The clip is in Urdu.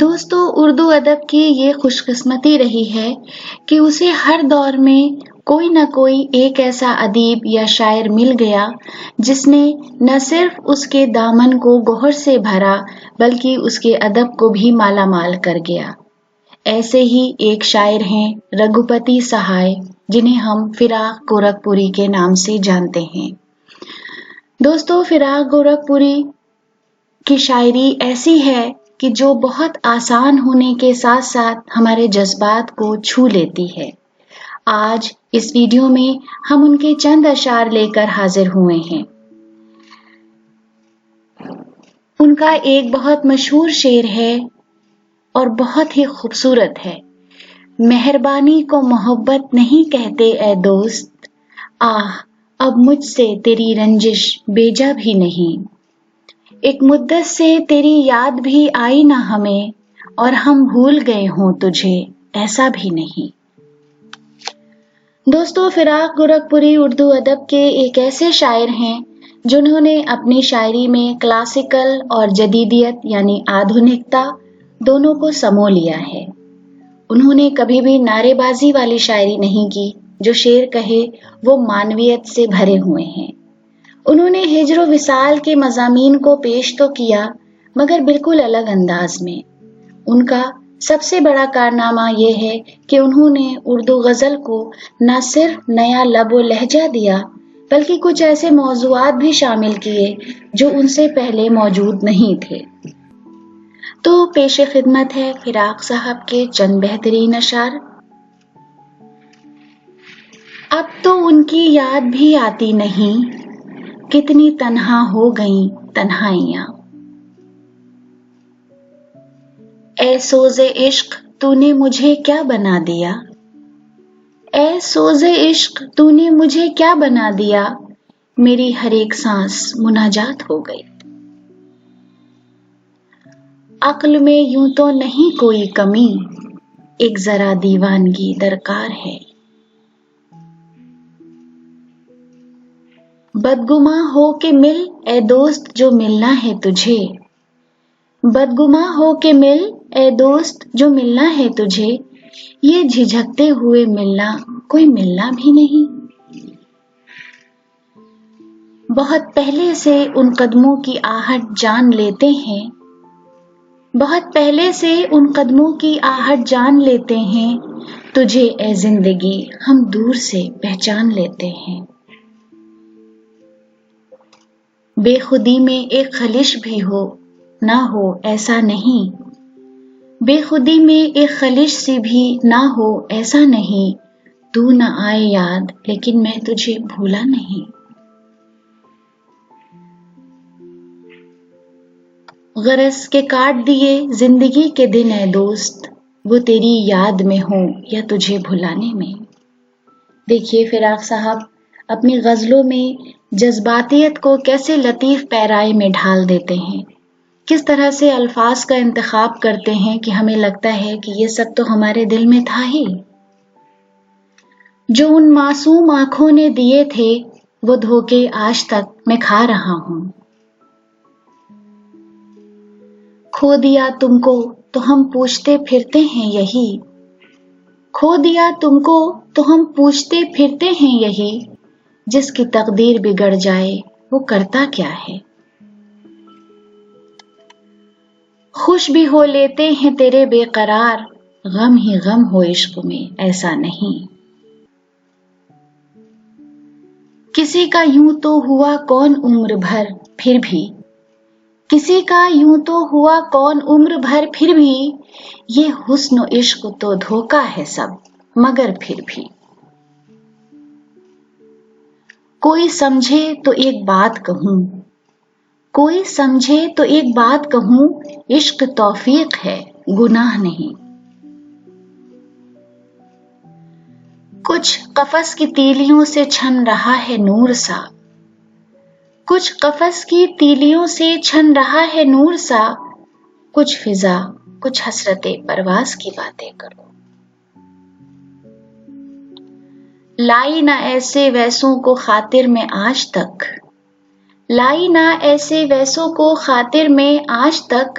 دوستو، اردو ادب کی یہ خوش قسمتی رہی ہے کہ اسے ہر دور میں کوئی نہ کوئی ایک ایسا ادیب یا شاعر مل گیا جس نے نہ صرف اس کے دامن کو گوہر سے بھرا بلکہ اس کے ادب کو بھی مالا مال کر گیا۔ ایسے ہی ایک شاعر ہیں رگھوپتی سہائے، جنہیں ہم فراق گورکھپوری کے نام سے جانتے ہیں۔ دوستو، فراق گورکھپوری کی شاعری ایسی ہے کہ جو بہت آسان ہونے کے ساتھ ساتھ ہمارے جذبات کو چھو لیتی ہے۔ آج اس ویڈیو میں ہم ان کے چند اشعار لے کر حاضر ہوئے ہیں۔ ان کا ایک بہت مشہور شعر ہے اور بہت ہی خوبصورت ہے۔ مہربانی کو محبت نہیں کہتے اے دوست، آہ اب مجھ سے تیری رنجش بیجا بھی نہیں۔ ایک مدت سے تیری یاد بھی آئی نہ ہمیں، اور ہم بھول گئے ہوں تجھے ایسا بھی نہیں۔ دوستو، فراق گورکھپوری اردو ادب کے ایک ایسے شاعر ہیں جنہوں نے اپنی شاعری میں کلاسیکل اور جدیدیت یعنی آدھنکتا دونوں کو سمو لیا ہے۔ انہوں نے کبھی بھی نعرے بازی والی شاعری نہیں کی، جو شعر کہے وہ معنویت سے بھرے ہوئے ہیں۔ انہوں نے ہجر و وصال کے مضامین کو پیش تو کیا، مگر بالکل الگ انداز میں۔ ان کا سب سے بڑا کارنامہ یہ ہے کہ انہوں نے اردو غزل کو نہ صرف نیا لب و لہجہ دیا بلکہ کچھ ایسے موضوعات بھی شامل کیے جو ان سے پہلے موجود نہیں تھے۔ تو پیش خدمت ہے فراق صاحب کے چند بہترین اشعار۔ اب تو ان کی یاد بھی آتی نہیں، کتنی تنہا ہو گئیں تنہائیاں۔ اے سوز عشق تو نے مجھے کیا بنا دیا، اے سوز عشق تو نے مجھے کیا بنا دیا، میری ہر ایک سانس مناجات ہو گئی۔ عقل میں یوں تو نہیں کوئی کمی، ایک ذرا دیوانگی درکار ہے۔ بدگماں ہو کے مل اے دوست جو ملنا ہے تجھے، بدگماں ہو کے مل اے دوست جو ملنا ہے تجھے، یہ جھجکتے ہوئے ملنا کوئی ملنا بھی نہیں۔ بہت پہلے سے ان قدموں کی آہٹ جان لیتے ہیں، بہت پہلے سے ان قدموں کی آہٹ جان لیتے ہیں، تجھے اے زندگی ہم دور سے پہچان لیتے ہیں۔ بے خودی میں ایک خلش بھی ہو نہ ہو ایسا نہیں، بے خودی میں ایک خلش سی بھی نہ ہو ایسا نہیں، تو نہ آئے یاد لیکن میں تجھے بھولا نہیں۔ غرض کے کاٹ دیے زندگی کے دن اے دوست، وہ تیری یاد میں ہوں یا تجھے بھلانے میں۔ دیکھیے فراق صاحب اپنی غزلوں میں جذباتیت کو کیسے لطیف پیرائی میں ڈھال دیتے ہیں، کس طرح سے الفاظ کا انتخاب کرتے ہیں کہ ہمیں لگتا ہے کہ یہ سب تو ہمارے دل میں تھا ہی۔ جو ان معصوم آنکھوں نے دیے تھے وہ دھوکے آج تک میں کھا رہا ہوں۔ کھو دیا تم کو تو ہم پوچھتے پھرتے ہیں یہی، کھو دیا تم کو تو ہم پوچھتے پھرتے ہیں یہی، جس کی تقدیر بگڑ جائے وہ کرتا کیا ہے۔ خوش بھی ہو لیتے ہیں تیرے بے قرار، غم ہی غم ہو عشق میں ایسا نہیں۔ کسی کا یوں تو ہوا کون عمر بھر پھر بھی، کسی کا یوں تو ہوا کون عمر بھر پھر بھی، یہ حسن و عشق تو دھوکا ہے سب مگر پھر بھی۔ کوئی سمجھے تو ایک بات کہوں، کوئی سمجھے تو ایک بات کہوں، عشق توفیق ہے گناہ نہیں۔ کچھ قفس کی تیلیوں سے چھن رہا ہے نور سا، کچھ قفس کی تیلیوں سے چھن رہا ہے نور سا، کچھ فضا کچھ حسرت پرواز کی باتیں کرو۔ لائی نہ ایسے ویسوں کو خاطر میں آج تک، لائی نہ ایسے ویسوں کو خاطر میں آج تک،